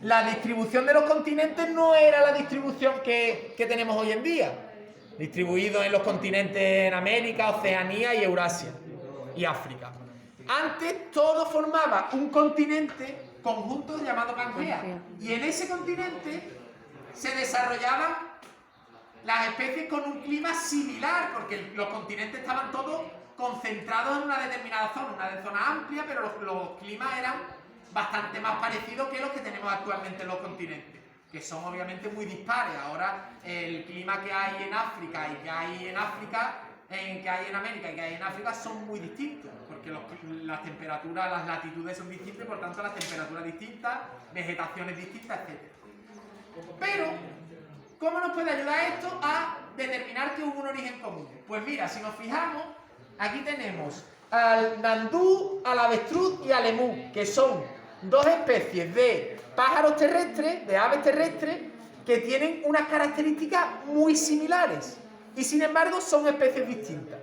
S1: la distribución de los continentes no era la distribución que tenemos hoy en día, distribuidos en los continentes en América, Oceanía y Eurasia y África. Antes todo formaba un continente conjunto llamado Pangea, y en ese continente se desarrollaban las especies con un clima similar, porque los continentes estaban todos concentrados en una determinada zona, una zona amplia, pero los climas eran bastante más parecidos que los que tenemos actualmente en los continentes, que son obviamente muy dispares. Ahora el clima que hay en África y que hay en África, que hay en América y que hay en África son muy distintos, porque las temperaturas, las latitudes son distintas y por tanto las temperaturas distintas, vegetaciones distintas, etc. Pero, ¿cómo nos puede ayudar esto a determinar que hubo un origen común? Pues mira, si nos fijamos, aquí tenemos al nandú, al avestruz y al emú, que son dos especies de pájaros terrestres, de aves terrestres, que tienen unas características muy similares y sin embargo son especies distintas.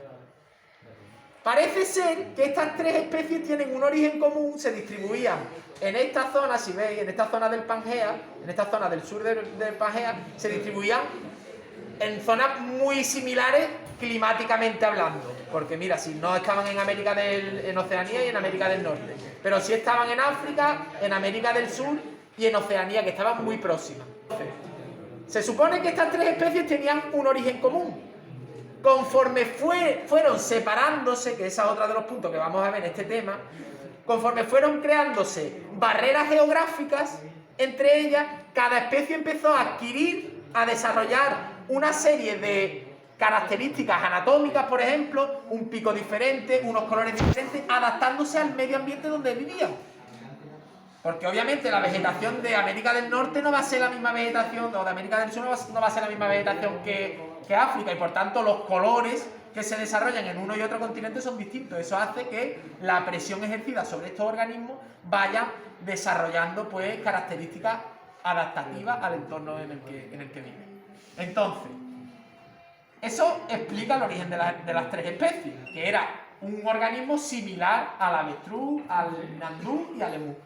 S1: Parece ser que estas tres especies tienen un origen común, se distribuían en esta zona, si veis, en esta zona del Pangea, en esta zona del sur del Pangea, se distribuían en zonas muy similares climáticamente hablando. Porque mira, si no estaban en en Oceanía y en América del Norte, pero sí estaban en África, en América del Sur y en Oceanía, que estaban muy próximas. Se supone que estas tres especies tenían un origen común. Conforme fueron separándose, que esa es otra de los puntos que vamos a ver en este tema, conforme fueron creándose barreras geográficas entre ellas, cada especie empezó a adquirir, a desarrollar una serie de características anatómicas, por ejemplo, un pico diferente, unos colores diferentes, adaptándose al medio ambiente donde vivían. Porque obviamente la vegetación de América del Norte no va a ser la misma vegetación, o de América del Sur no va a ser la misma vegetación que África, y por tanto los colores que se desarrollan en uno y otro continente son distintos. Eso hace que la presión ejercida sobre estos organismos vaya desarrollando pues características adaptativas al entorno en el que viven. Entonces, eso explica el origen de las tres especies, que era un organismo similar al avestruz, al nandú y al emú,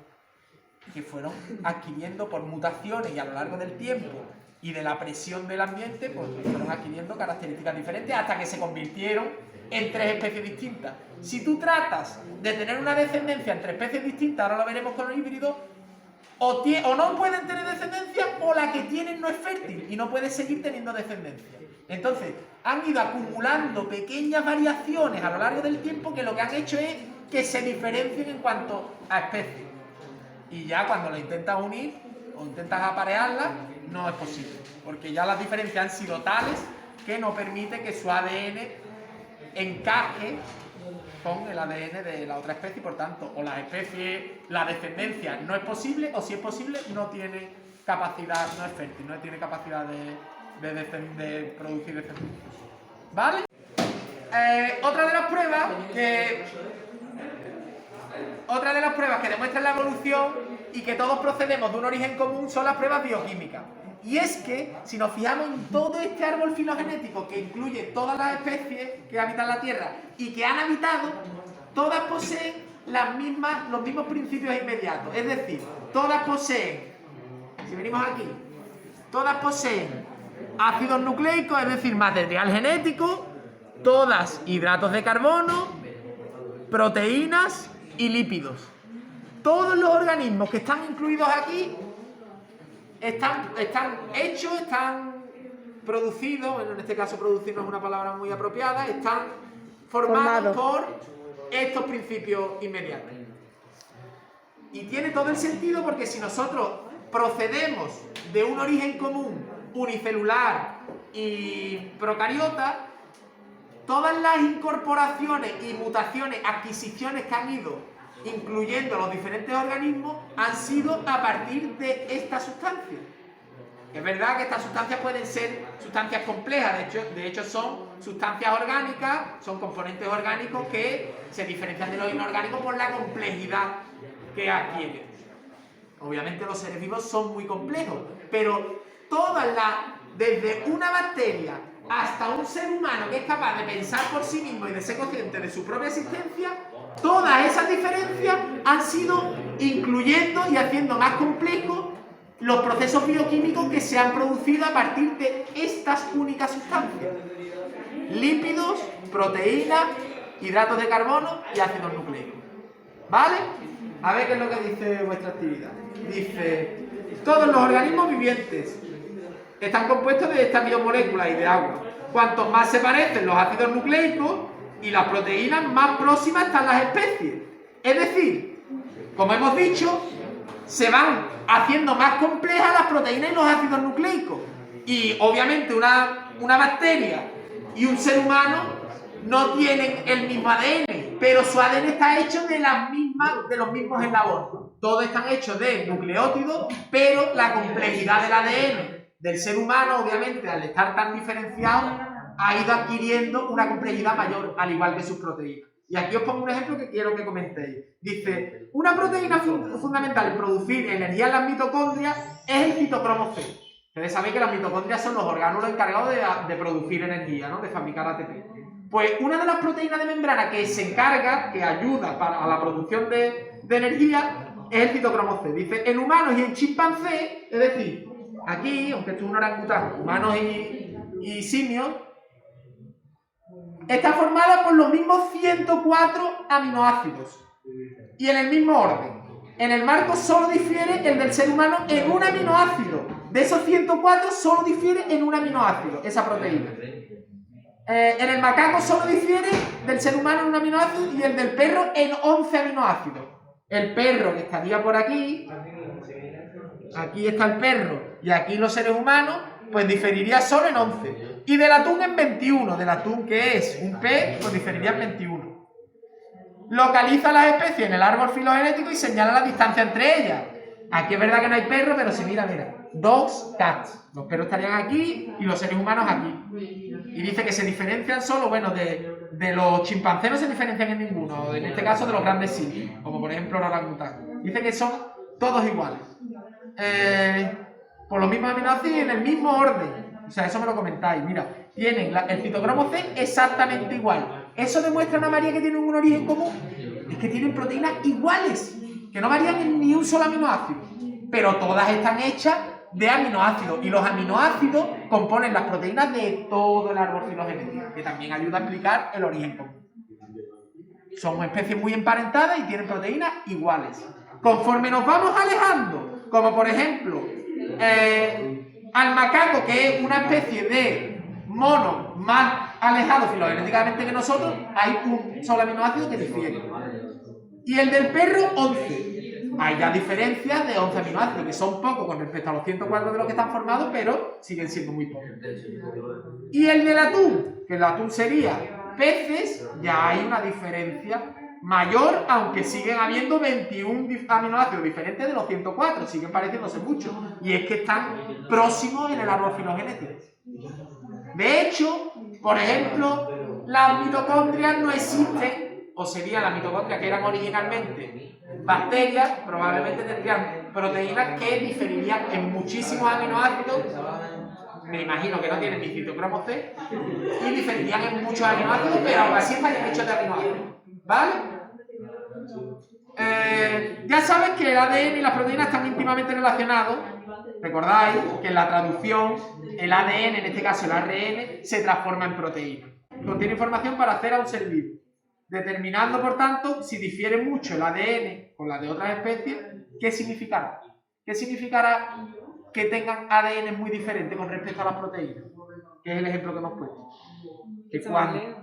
S1: que fueron adquiriendo por mutaciones y a lo largo del tiempo y de la presión del ambiente, pues fueron adquiriendo características diferentes hasta que se convirtieron en tres especies distintas. Si tú tratas de tener una descendencia entre especies distintas, ahora lo veremos con los híbridos, o no pueden tener descendencia, o la que tienen no es fértil y no puede seguir teniendo descendencia. Entonces, han ido acumulando pequeñas variaciones a lo largo del tiempo que lo que han hecho es que se diferencien en cuanto a especies. Y ya cuando lo intentas unir o intentas aparearlas, no es posible, porque ya las diferencias han sido tales que no permite que su ADN encaje con el ADN de la otra especie, y por tanto, o la especie, la descendencia no es posible, o si es posible, no tiene capacidad, no es fértil, no tiene capacidad de producir descendencia. ¿Vale? Otra de las pruebas que demuestran la evolución y que todos procedemos de un origen común son las pruebas bioquímicas. Y es que, si nos fijamos en todo este árbol filogenético que incluye todas las especies que habitan la Tierra y que han habitado, todas poseen los mismos principios inmediatos. Es decir, todas poseen, si venimos aquí, todas poseen ácidos nucleicos, es decir, material genético, todas hidratos de carbono, proteínas y lípidos. Todos los organismos que están incluidos aquí están hechos, están producidos, bueno, en este caso producir no es una palabra muy apropiada, están formados por estos principios inmediatos. Y tiene todo el sentido porque si nosotros procedemos de un origen común unicelular y procariota, todas las incorporaciones y mutaciones, adquisiciones que han ido incluyendo los diferentes organismos, han sido a partir de esta sustancia. Es verdad que estas sustancias pueden ser sustancias complejas, de hecho son sustancias orgánicas, son componentes orgánicos que se diferencian de los inorgánicos por la complejidad que adquieren. Obviamente los seres vivos son muy complejos, pero desde una bacteria hasta un ser humano que es capaz de pensar por sí mismo y de ser consciente de su propia existencia, todas esas diferencias han sido incluyendo y haciendo más complejos los procesos bioquímicos que se han producido a partir de estas únicas sustancias: lípidos, proteínas, hidratos de carbono y ácidos nucleicos. ¿Vale? A ver qué es lo que dice vuestra actividad. Dice: todos los organismos vivientes están compuestos de estas biomoléculas y de agua. Cuanto más se parecen los ácidos nucleicos y las proteínas, más próximas están las especies. Es decir, como hemos dicho, se van haciendo más complejas las proteínas y los ácidos nucleicos. Y obviamente una bacteria y un ser humano no tienen el mismo ADN, pero su ADN está hecho de los mismos eslabones. Todos están hechos de nucleótidos, pero la complejidad del ADN del ser humano, obviamente, al estar tan diferenciado, ha ido adquiriendo una complejidad mayor, al igual que sus proteínas. Y aquí os pongo un ejemplo que quiero que comentéis. Dice: una proteína fundamental en producir energía en las mitocondrias es el citocromo C. Ustedes sabéis que las mitocondrias son los orgánulos encargados de producir energía, ¿no? De fabricar ATP. Pues una de las proteínas de membrana que se encarga, que ayuda a la producción de energía, es el citocromo C. Dice: en humanos y en chimpancés, es decir, aquí, aunque esto es un orangután, humanos y simios, está formada por los mismos 104 aminoácidos y en el mismo orden. En el marco solo difiere el del ser humano en un aminoácido. De esos 104 solo difiere en un aminoácido, esa proteína. En el macaco solo difiere del ser humano en un aminoácido y el del perro en 11 aminoácidos. El perro, que estaría por aquí, aquí está el perro y aquí los seres humanos, pues diferiría solo en 11. Y del atún en 21. Del atún, que es un pez, pues diferiría en 21. Localiza las especies en el árbol filogenético y señala la distancia entre ellas. Aquí es verdad que no hay perros, pero si mira, dogs, cats. Los perros estarían aquí y los seres humanos aquí. Y dice que se diferencian solo, bueno, de los chimpancés no se diferencian en ninguno. En este caso de los grandes simios, como por ejemplo el orangután. Dice que son todos iguales. Por los mismos aminoácidos y en el mismo orden. O sea, eso me lo comentáis. Mira, tienen el citocromo C exactamente igual. Eso demuestra, Ana María, que tienen un origen común. Es que tienen proteínas iguales, que no varían en ni un solo aminoácido. Pero todas están hechas de aminoácidos. Y los aminoácidos componen las proteínas de todo el árbol filogenético, que también ayuda a explicar el origen común. Somos especies muy emparentadas y tienen proteínas iguales. Conforme nos vamos alejando, como por ejemplo al macaco, que es una especie de mono más alejado filogenéticamente que nosotros, hay un solo aminoácido que difiere. Y el del perro, 11. Hay ya diferencias de 11 aminoácidos, que son pocos con respecto a los 104 de los que están formados, pero siguen siendo muy pocos. Y el del atún, que el atún sería peces, ya hay una diferencia mayor, aunque siguen habiendo 21 aminoácidos diferentes de los 104, siguen pareciéndose mucho, y es que están próximos en el árbol filogenético. De hecho, por ejemplo, las mitocondrias no existen, o serían las mitocondrias que eran originalmente bacterias, probablemente tendrían proteínas que diferirían en muchísimos aminoácidos. Me imagino que no tienen ni citocromo C, y diferirían en muchos aminoácidos, pero aún así estarían hechos de aminoácidos. ¿Vale? Ya sabes que el ADN y las proteínas están íntimamente relacionados. Recordáis que en la traducción el ADN, en este caso el ARN, se transforma en proteína. Contiene información para hacer a un ser vivo, determinando por tanto si difiere mucho el ADN con la de otras especies. ¿Qué significará? ¿Qué significará que tengan ADN muy diferentes con respecto a las proteínas? Que es el ejemplo que hemos puesto.
S2: Que está más lejos.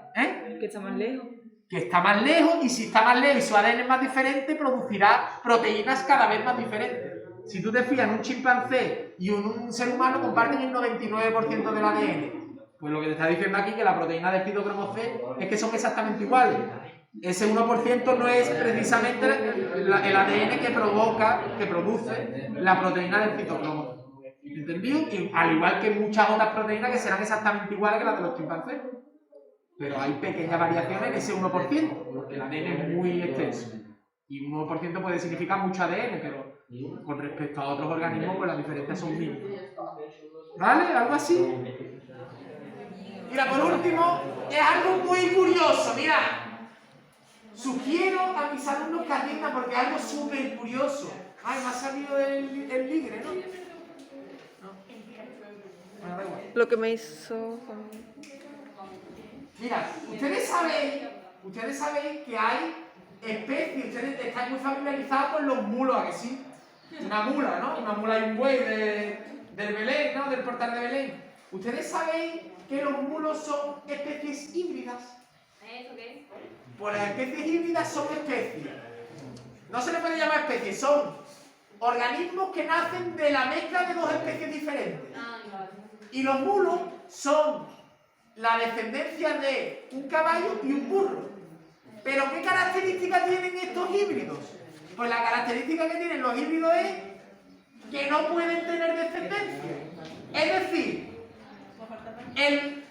S2: Que está más lejos.
S1: Que está más lejos, y si está más lejos y su ADN es más diferente, producirá proteínas cada vez más diferentes. Si tú te fijas, un chimpancé y un ser humano comparten el 99% del ADN. Pues lo que te está diciendo aquí, que la proteína del citocromo C es que son exactamente iguales. Ese 1% no es precisamente el ADN que produce la proteína del citocromo. ¿Entendido? Y al igual que muchas otras proteínas que serán exactamente iguales que las de los chimpancés. Pero hay pequeñas variaciones en ese 1%, porque el ADN es muy extenso. Y un 1% puede significar mucho ADN, pero con respecto a otros organismos, pues las diferencias son mínimas. ¿Vale? Algo así. Mira, por último, es algo muy curioso, mira. Sugiero a mis alumnos que atiendan porque es algo súper curioso. Ay, me ha salido el ligre, ¿no? Bueno, da igual.
S2: Lo que me hizo...
S1: Mira, ustedes sabéis que hay especies, ustedes están muy familiarizados con los mulos, ¿a que sí? Una mula, ¿no? Una mula y un buey del Belén, ¿no? Del portal de Belén. Ustedes sabéis que los mulos son especies híbridas.
S4: ¿Eso qué?
S1: Pues las especies híbridas son especies. No se les puede llamar especies, son organismos que nacen de la mezcla de dos especies diferentes.
S4: Ah, vale.
S1: Y los mulos son la descendencia de un caballo y un burro. ¿Pero qué características tienen estos híbridos? Pues la característica que tienen los híbridos es que no pueden tener descendencia. Es decir, el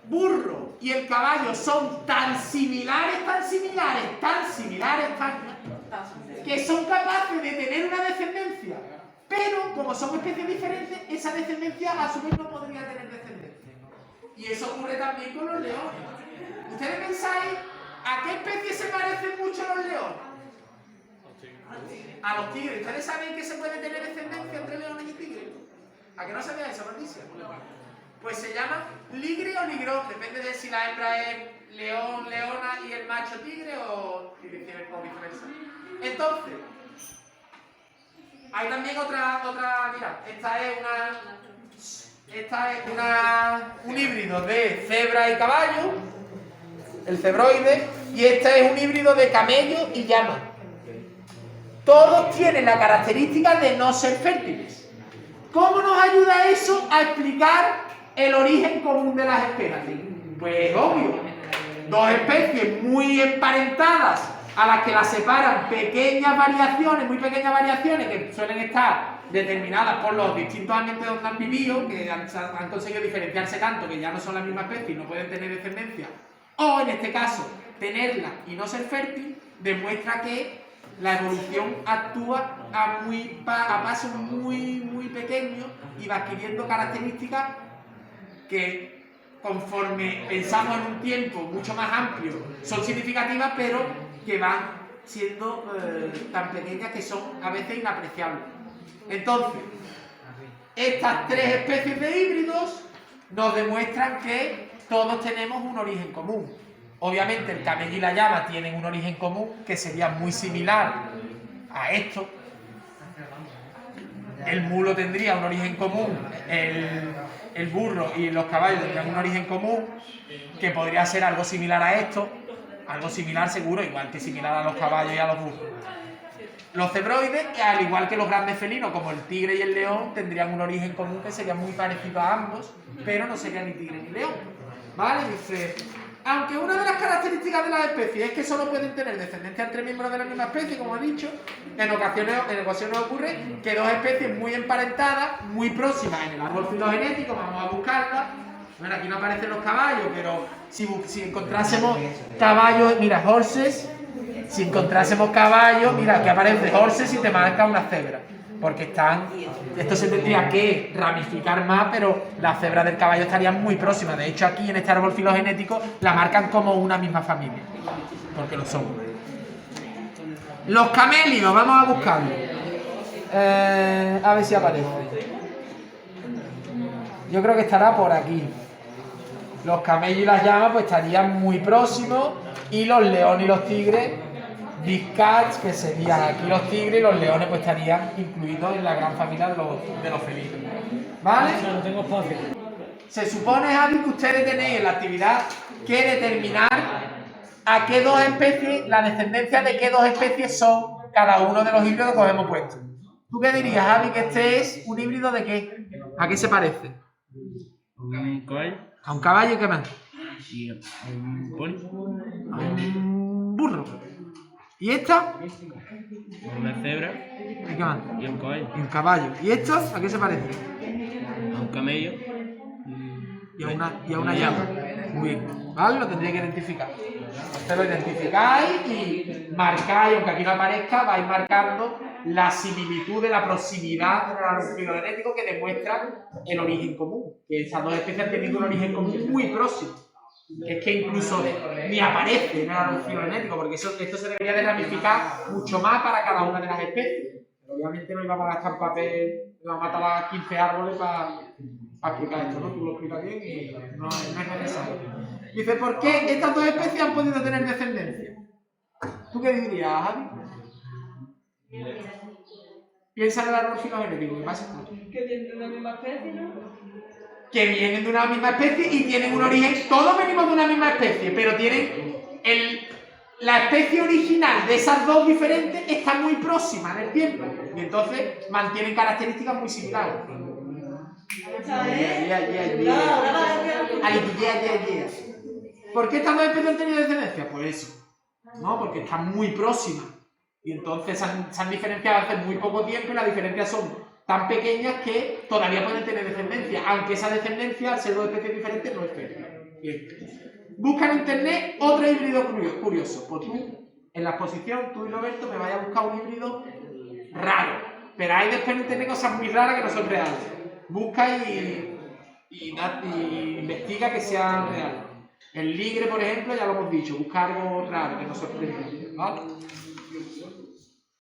S1: burro y el caballo son tan similares, que son capaces de tener una descendencia. Pero, como son especies diferentes, esa descendencia a su vez no podría tener descendencia. Y eso ocurre también con los leones. ¿Ustedes pensáis a qué especie se parecen mucho los leones? A los tigres. ¿Ustedes saben que se puede tener descendencia entre leones y tigres? ¿A que no sabían esa noticia? Pues se llama ligre o ligrón, depende de si la hembra es león, leona y el macho tigre o viceversa. Entonces, hay también otra, mira, esta es un híbrido de cebra y caballo, el cebroide, y este es un híbrido de camello y llama. Todos tienen la característica de no ser fértiles. ¿Cómo nos ayuda eso a explicar el origen común de las especies? Pues obvio, dos especies muy emparentadas a las que las separan pequeñas variaciones, muy pequeñas variaciones que suelen estar determinadas por los distintos ambientes donde han vivido, que han conseguido diferenciarse tanto que ya no son la misma especie y no pueden tener descendencia, o en este caso, tenerla y no ser fértil, demuestra que la evolución actúa a pasos muy pequeños y va adquiriendo características que, conforme pensamos en un tiempo mucho más amplio, son significativas, pero que van siendo tan pequeñas que son a veces inapreciables. Entonces, estas tres especies de híbridos nos demuestran que todos tenemos un origen común. Obviamente el camello y la llama tienen un origen común que sería muy similar a esto. El mulo tendría un origen común, el burro y los caballos tendrían un origen común que podría ser algo similar a esto, algo similar seguro, igual que similar a los caballos y a los burros. Los cebroides, al igual que los grandes felinos como el tigre y el león, tendrían un origen común que sería muy parecido a ambos, pero no sería ni tigre ni león. ¿Vale? Dice, aunque una de las características de las especies es que solo pueden tener descendencia entre miembros de la misma especie, como he dicho, en ocasiones ocurre que dos especies muy emparentadas, muy próximas en el árbol filogenético, vamos a buscarlas. Bueno, aquí no aparecen los caballos, pero si encontrásemos caballos, mira, horses, si encontrásemos caballos, mira, aquí aparece horses y te marca una cebra, porque están, esto se tendría que ramificar más, pero las cebras del caballo estarían muy próximas. De hecho, aquí en este árbol filogenético la marcan como una misma familia, porque lo son. Los camélidos, vamos a buscarlo. A ver si aparece. Yo creo que estará por aquí. Los camellos y las llamas pues estarían muy próximos, y los leones y los tigres, big cats, que serían aquí los tigres, y los leones pues estarían incluidos en la gran familia de los felinos. ¿Vale?
S5: No tengo fácil.
S1: Se supone, Javi, que ustedes tenéis en la actividad que determinar a qué dos especies, la descendencia de qué dos especies son cada uno de los híbridos que os hemos puesto. ¿Tú qué dirías, Javi, que este es un híbrido de qué? ¿A qué se parece?
S5: Un caballo.
S1: ¿A un caballo y qué más?
S5: Y un pony.
S1: A un burro. ¿Y esta?
S5: Una cebra
S1: ¿Y qué más?
S5: y un caballo.
S1: Y un caballo. ¿Y esto? ¿A qué se parece?
S5: camello.
S1: Y a una llama. Muy bien. ¿Vale? Lo tendréis que identificar. Entonces lo identificáis y marcáis, aunque aquí no aparezca, vais marcando la similitud de la proximidad del árbol filogenético que demuestra el origen común. Que esas dos especies han tenido un origen común muy próximo. Es que incluso ni aparece en el árbol filogenético, porque esto se debería de ramificar mucho más para cada una de las especies. Pero obviamente no íbamos a gastar papel, íbamos a matar 15 árboles para explicar esto, ¿no? Tú lo explicas bien y no es necesario. Dice, ¿por qué estas dos especies han podido tener descendencia? ¿Tú qué dirías, Javi? Piensa en el árbol filogenético, ¿qué pasa?
S2: Que vienen de una misma especie, ¿no?
S1: Que vienen de una misma especie y tienen un origen, todos venimos de una misma especie, pero tienen la especie original de esas dos diferentes está muy próxima en el tiempo y entonces mantienen características muy similares. ¿Por qué estas dos especies han tenido descendencia? Pues eso, ¿no? Porque están muy próximas y entonces se han diferenciado hace muy poco tiempo y las diferencias son tan pequeñas que todavía pueden tener descendencia, aunque esa descendencia, al ser dos especies diferentes, no es fértil. Bien. Busca en internet otro híbrido curioso. Pues tú, en la exposición, tú y Roberto, me vais a buscar un híbrido raro. Pero hay después en internet cosas muy raras que no son reales. Busca y investiga que sean reales. El ligre, por ejemplo, ya lo hemos dicho, busca algo raro que nos sorprenda, ¿vale?